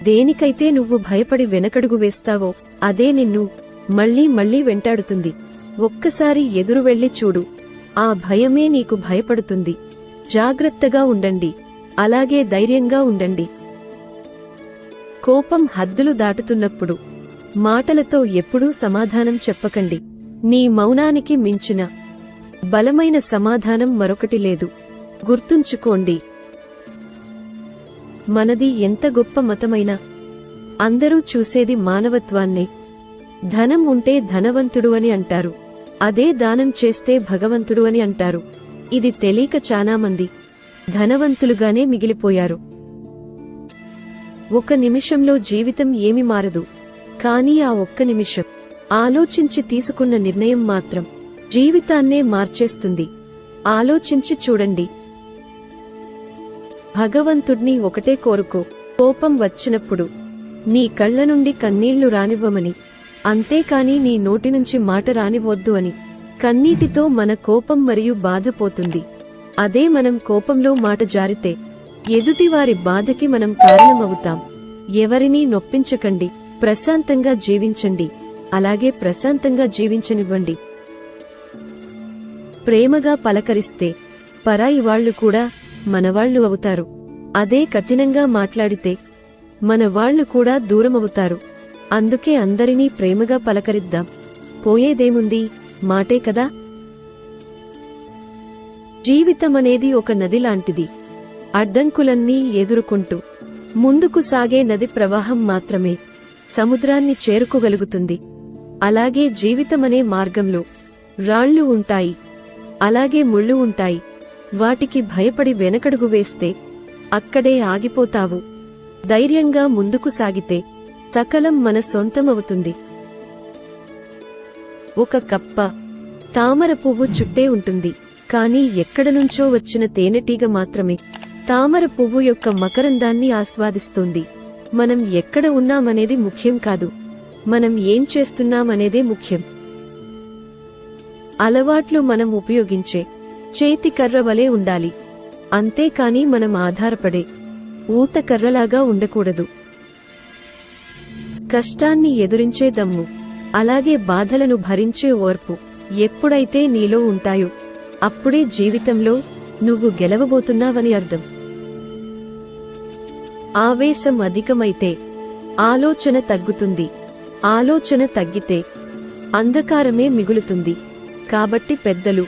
దేనికైతే నువ్వు భయపడి వెనకడుగు వేస్తావో అదే నిన్ను మళ్లీ మళ్లీ వెంటాడుతుంది. ఒక్కసారి ఎదురు వెళ్లి చూడు, ఆ భయమే నీకు భయపడుతుంది. జాగ్రత్తగా ఉండండి, అలాగే ధైర్యంగా ఉండండి. కోపం హద్దులు దాటుతున్నప్పుడు మాటలతో ఎప్పుడూ సమాధానం చెప్పకండి. నీ మౌనానికి మించిన బలమైన సమాధానం మరొకటి లేదు. గుర్తుంచుకోండి, మనది ఎంత గొప్ప మతమైనా అందరూ చూసేది మానవత్వాన్నే. ధనం ఉంటే ధనవంతుడు అని అంటారు, అదే దానం చేస్తే భగవంతుడు అని అంటారు. ఇది తెలియక చాలామంది ధనవంతులుగానే మిగిలిపోయారు. ఒక నిమిషంలో జీవితం ఏమి మారదు, కానీ ఆ ఒక్క నిమిషం ఆలోచించి తీసుకున్న నిర్ణయం మాత్రం జీవితాన్నే మార్చేస్తుంది. ఆలోచించి చూడండి. భగవంతుడ్ని ఒకటే కోరుకో, కోపం వచ్చినప్పుడు నీ కళ్ల నుండి కన్నీళ్లు రానివ్వమని, అంతేకాని నీ నోటి నుంచి మాట రానివ్వొద్దు అని. కన్నీటితో మన కోపం మరియు బాధ పోతుంది. అదే మనం కోపంలో మాట జారితే ఎదుటివారి బాధకి మనం కారణమవుతాం. ఎవరినీ నొప్పించకండి, ప్రశాంతంగా జీవించండి, అలాగే ప్రశాంతంగా జీవించనివ్వండి. ప్రేమగా పలకరిస్తే పరాయి వాళ్లు కూడా మనవాళ్లు అవుతారు. అదే కఠినంగా మాట్లాడితే మన వాళ్లు కూడా దూరమవుతారు. అందుకే అందరినీ ప్రేమగా పలకరిద్దాం. పోయేదేముంది, మాటే కదా. జీవితమనేది ఒక నది లాంటిది. అడ్డంకులన్నీ ఎదుర్కొంటూ ముందుకు సాగే నది ప్రవాహం మాత్రమే సముద్రాన్ని చేరుకోగలుగుతుంది. అలాగే జీవితమనే మార్గంలో రాళ్లు ఉంటాయి, అలాగే ముళ్ళు ఉంటాయి. వాటికి భయపడి వెనకడుగు వేస్తే అక్కడే ఆగిపోతావు. ధైర్యంగా ముందుకు సాగితే సకలం మన సొంతమవుతుంది. ఒక కప్ప తామర పువ్వు చుట్టే ఉంటుంది, కాని ఎక్కడనుంచో వచ్చిన తేనెటీగ మాత్రమే తామర పువ్వు యొక్క మకరందాన్ని ఆస్వాదిస్తుంది. మనం ఎక్కడ ఉన్నామనేది ముఖ్యం కాదు, మనం ఏం చేస్తున్నామనేదే ముఖ్యం. అలవాట్లు మనం ఉపయోగించే చేతికర్ర వలె ఉండాలి, అంతేకాని మనం ఆధారపడే ఊతకర్రలాగా ఉండకూడదు. కష్టాన్ని ఎదురించే దమ్ము, అలాగే బాధలను భరించే ఓర్పు ఎప్పుడైతే నీలో ఉంటాయో అప్పుడే జీవితంలో నువ్వు గెలవబోతున్నావని అర్థం. ఆవేశం అధికమైతే ఆలోచన తగ్గుతుంది, ఆలోచన తగ్గితే అంధకారమే మిగులుతుంది. కాబట్టి పెద్దలు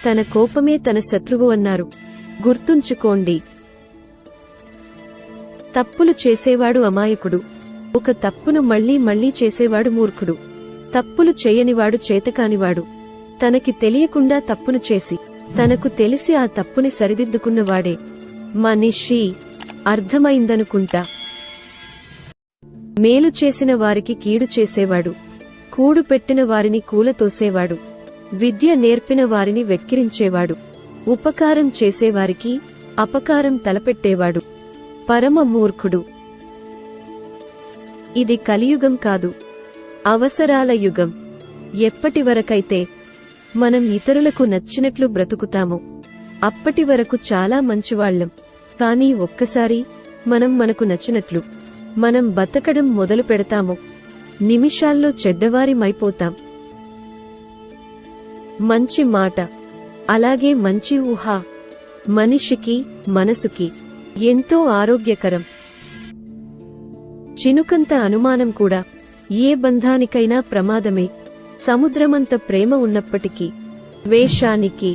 తన కోపమే తన శత్రువు అన్నారు. గుర్తుంచుకోండి, తప్పులు చేసేవాడు అమాయకుడు, ఒక తప్పును మళ్లీ మళ్లీ చేసేవాడు మూర్ఖుడు. తప్పులు చేయనివాడు చేతకానివాడు. తనకి తెలియకుండా తప్పును చేసి తనకు తెలిసి ఆ తప్పుని సరిదిద్దుకున్నవాడే మనిషి. అర్థమైందనుకుంటా. మేలు చేసిన వారికి కీడు చేసేవాడు, కూడు పెట్టిన వారిని కూలతోసేవాడు, విద్య నేర్పిన వారిని వెక్కిరించేవాడు, ఉపకారం చేసేవారికి అపకారం తలపెట్టేవాడు పరమ మూర్ఖుడు. ఇది కలియుగం కాదు, అవసరాల యుగం. ఎప్పటివరకైతే మనం ఇతరులకు నచ్చినట్లు బ్రతుకుతామో అప్పటి వరకు చాలా మంచివాళ్లం. కానీ ఒక్కసారి మనం మనకు నచ్చినట్లు మనం బతకడం మొదలు పెడతామో నిమిషాల్లో చెడ్డవారిమైపోతాం. మంచి మాట, అలాగే మంచి ఊహ మనిషికి మనసుకి ఎంతో ఆరోగ్యకరం. చినుకంత అనుమానం కూడా ఏ బంధానికైనా ప్రమాదమే. సముద్రమంత ప్రేమ ఉన్నప్పటికీ ద్వేషానికి,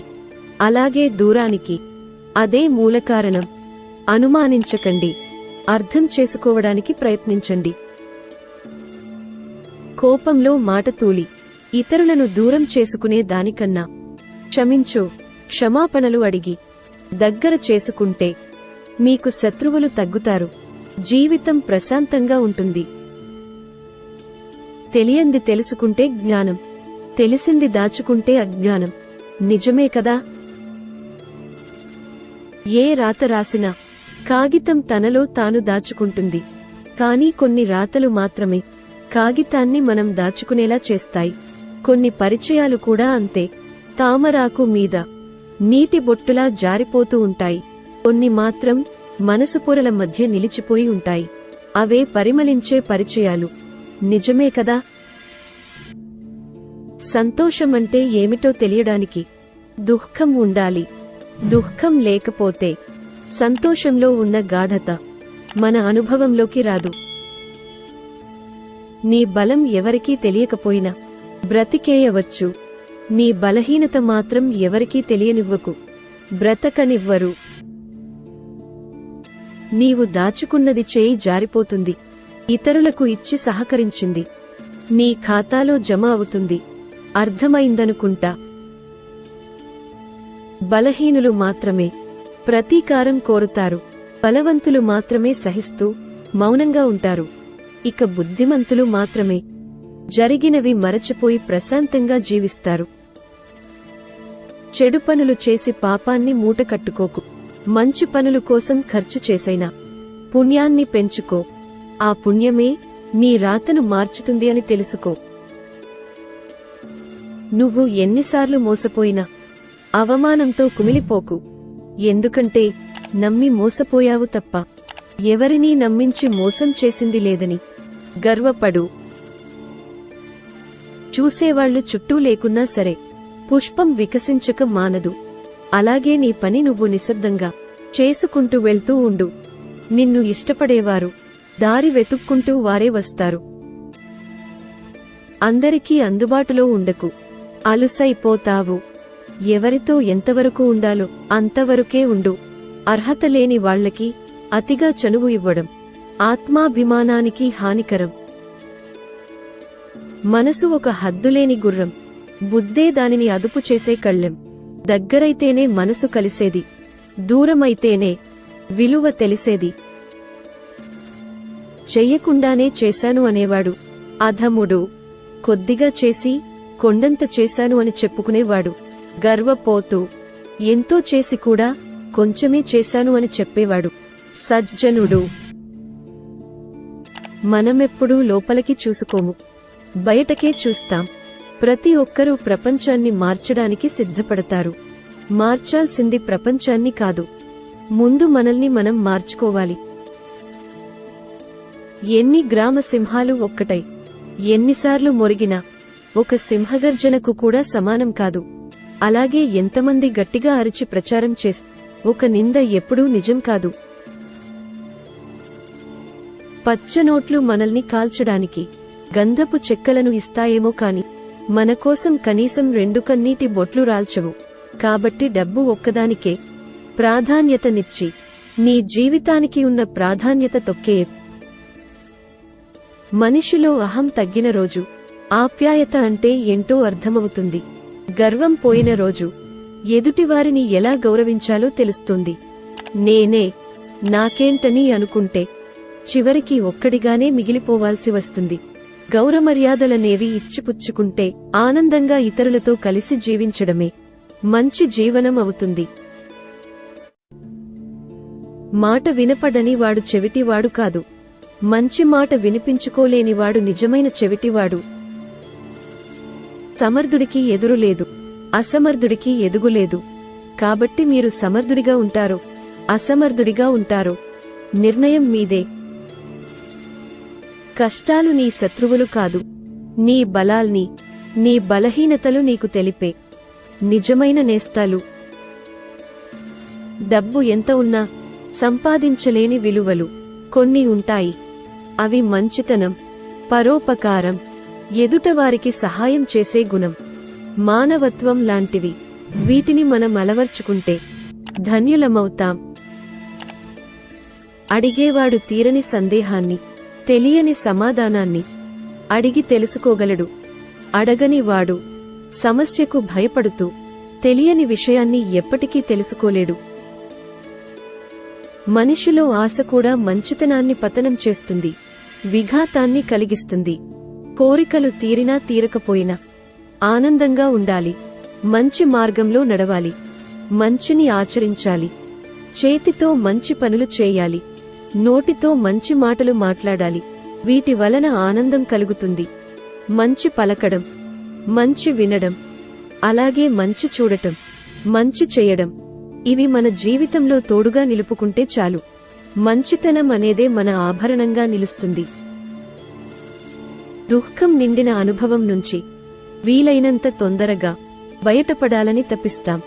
అలాగే దూరానికి అదే మూలకారణం. అనుమానించకండి, అర్థం చేసుకోవడానికి ప్రయత్నించండి. కోపంలో మాట తూలి ఇతరులను దూరం చేసుకునే దానికన్నా క్షమించో, క్షమాపణలు అడిగి దగ్గర చేసుకుంటే మీకు శత్రువులు తగ్గుతారు, జీవితం ప్రశాంతంగా ఉంటుంది. తెలియంది తెలుసుకుంటే జ్ఞానం, తెలిసింది దాచుకుంటే అజ్ఞానం. నిజమే కదా. ఏ రాత రాసినా కాగితం తనలో తాను దాచుకుంటుంది, కానీ కొన్ని రాతలు మాత్రమే కాగితాన్ని మనం దాచుకునేలా చేస్తాయి. కొన్ని పరిచయాలు కూడా అంతే, తామరాకు మీద నీటి బొట్టులా జారిపోతూ ఉంటాయి. కొన్ని మాత్రం మనసు పొరల మధ్య నిలిచిపోయి ఉంటాయి. అవే పరిమళించే పరిచయాలు. నిజమే కదా? సంతోషమంటే ఏమిటో తెలియడానికి దుఃఖం ఉండాలి. దుఃఖం లేకపోతే సంతోషంలో ఉన్న గాఢత మన అనుభవంలోకి రాదు. నీ బలం ఎవరికీ తెలియకపోయినా బ్రతికేయవచ్చు. నీ బలహీనత మాత్రం ఎవరికీ తెలియనివ్వకు, బ్రతకనివ్వరు. నీవు దాచుకున్నది చేయి జారిపోతుంది. ఇతరులకు ఇచ్చి సహకరించింది నీ ఖాతాలో జమ అవుతుంది. అర్థమైందనుకుంటా. బలహీనులు మాత్రమే ప్రతీకారం కోరుతారు. బలవంతులు మాత్రమే సహిస్తూ మౌనంగా ఉంటారు. ఇక బుద్ధిమంతులు మాత్రమే జరిగినవి మరచిపోయి ప్రశాంతంగా జీవిస్తారు. చెడు పనులు చేసి పాపాన్ని మూటకట్టుకోకు. మంచి పనుల కోసం ఖర్చు చేసైనా పుణ్యాన్ని పెంచుకో. ఆ పుణ్యమే నీ రాతను మార్చుతుంది అని తెలుసుకో. నువ్వు ఎన్నిసార్లు మోసపోయినా అవమానంతో కుమిలిపోకు. ఎందుకంటే నమ్మి మోసపోయావు తప్ప ఎవరినీ నమ్మించి మోసం చేసింది లేదని గర్వపడు. చూసేవాళ్లు చుట్టూ లేకున్నా సరే పుష్పం వికసించక మానదు. అలాగే నీ పని నువ్వు నిశ్శబ్దంగా చేసుకుంటూ వెళ్తూ ఉండు. నిన్ను ఇష్టపడేవారు దారి వెతుక్కుంటూ వారే వస్తారు. అందరికీ అందుబాటులో ఉండకు, అలుసైపోతావు. ఎవరితో ఎంతవరకు ఉండాలో అంతవరకే ఉండు. అర్హత లేని వాళ్లకి అతిగా చనువు ఇవ్వడం ఆత్మాభిమానానికి హానికరం. మనసు ఒక హద్దులేని గుర్రం. బుద్ధే దానిని అదుపు చేసే కళ్ళెం. దగ్గరైతేనే మనసు కలిసేది, దూరమైతేనే విలువ తెలిసేది. చెయ్యకుండానే చేశాను అనేవాడు అధముడు. కొద్దిగా చేసి కొండంత చేశాను అని చెప్పుకునేవాడు గర్వపోతూ. ఎంతో చేసి కూడా కొంచెమే చేశాను అని చెప్పేవాడు సజ్జనుడు. మనమెప్పుడూ లోపలికి చూసుకోము, బయటకే చూస్తాం. ప్రతి ఒక్కరూ ప్రపంచాన్ని మార్చడానికి సిద్ధపడతారు. మార్చాల్సింది ప్రపంచాన్ని కాదు, ముందు మనల్ని మనం మార్చుకోవాలి. ఎన్ని గ్రామ సింహాలు ఒక్కటై ఎన్నిసార్లు మొరిగినా ఒక సింహగర్జనకు కూడా సమానం కాదు. అలాగే ఎంతమంది గట్టిగా అరిచి ప్రచారం చేసి ఒక నింద ఎప్పుడూ నిజం కాదు. పచ్చనోట్లు మనల్ని కాల్చడానికి గంధపు చెక్కలను ఇస్తాయేమో కాని మన కోసం కనీసం 2 కన్నీటి బొట్లు రాల్చవు. కాబట్టి డబ్బు ఒక్కదానికే ప్రాధాన్యతనిచ్చి నీ జీవితానికి ఉన్న ప్రాధాన్యత తొక్కే. మనిషిలో అహం తగ్గిన రోజు ఆప్యాయత అంటే ఏంటో అర్థమవుతుంది. గర్వం పోయిన రోజు ఎదుటివారిని ఎలా గౌరవించాలో తెలుస్తుంది. నేనే నాకేంటని అనుకుంటే చివరికి ఒక్కడిగానే మిగిలిపోవాల్సి వస్తుంది. గౌరమర్యాదలనేవి ఇచ్చిపుచ్చుకుంటే ఆనందంగా ఇతరులతో కలిసి జీవించడమే మంచి జీవనం అవుతుంది. మాట వినపడని వాడు చెవిటివాడు కాదు. మంచి మాట వినిపించుకోలేనివాడు నిజమైన చెవిటివాడు. సమర్థుడికి ఎదురులేదు, అసమర్థుడికి ఎదుగులేదు. కాబట్టి మీరు సమర్థుడిగా ఉంటారో అసమర్థుడిగా ఉంటారో నిర్ణయం మీదే. కష్టాలు నీ శత్రువులు కాదు, నీ బలాల్ని నీ బలహీనతలు నీకు తెలిపే నిజమైన నేస్తాలు. డబ్బు ఎంత ఉన్నా సంపాదించలేని విలువలు కొన్ని ఉంటాయి. అవి మంచితనం, పరోపకారం, ఎదుటవారికి సహాయం చేసే గుణం, మానవత్వం లాంటివి. వీటిని మనం అలవర్చుకుంటే ధన్యులమవుతాం. అడిగేవాడు తీరని సందేహాన్ని, తెలియని సమాధానాన్ని అడిగి తెలుసుకోగలడు. అడగని వాడు సమస్యకు భయపడుతూ తెలియని విషయాన్ని ఎప్పటికీ తెలుసుకోలేడు. మనిషిలో ఆశ కూడా మంచితనాన్ని పతనం చేస్తుంది, విఘాతాన్ని కలిగిస్తుంది. కోరికలు తీరినా తీరకపోయినా ఆనందంగా ఉండాలి. మంచి మార్గంలో నడవాలి, మంచిని ఆచరించాలి. చేతితో మంచి పనులు చేయాలి, నోటితో మంచి మాటలు మాట్లాడాలి. వీటి వలన ఆనందం కలుగుతుంది. మంచి పలకడం, మంచి వినడం, అలాగే మంచి చూడటం, మంచి చేయడం, ఇవి మన జీవితంలో తోడుగా నిలుపుకుంటే చాలు. మంచితనం అనేదే మన ఆభరణంగా నిలుస్తుంది. దుఃఖం నిండిన అనుభవం నుంచి వీలైనంత తొందరగా బయటపడాలని తపిస్తాం.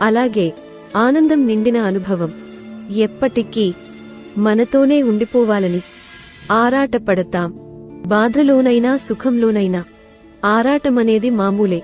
అలాగే ఆనందం నిండిన అనుభవం ఎప్పటికీ మనతోనే ఉండిపోవాలని ఆరాటపడతాం. బాధలోనైనా సుఖంలోనైనా ఆరాటమనేది మామూలే.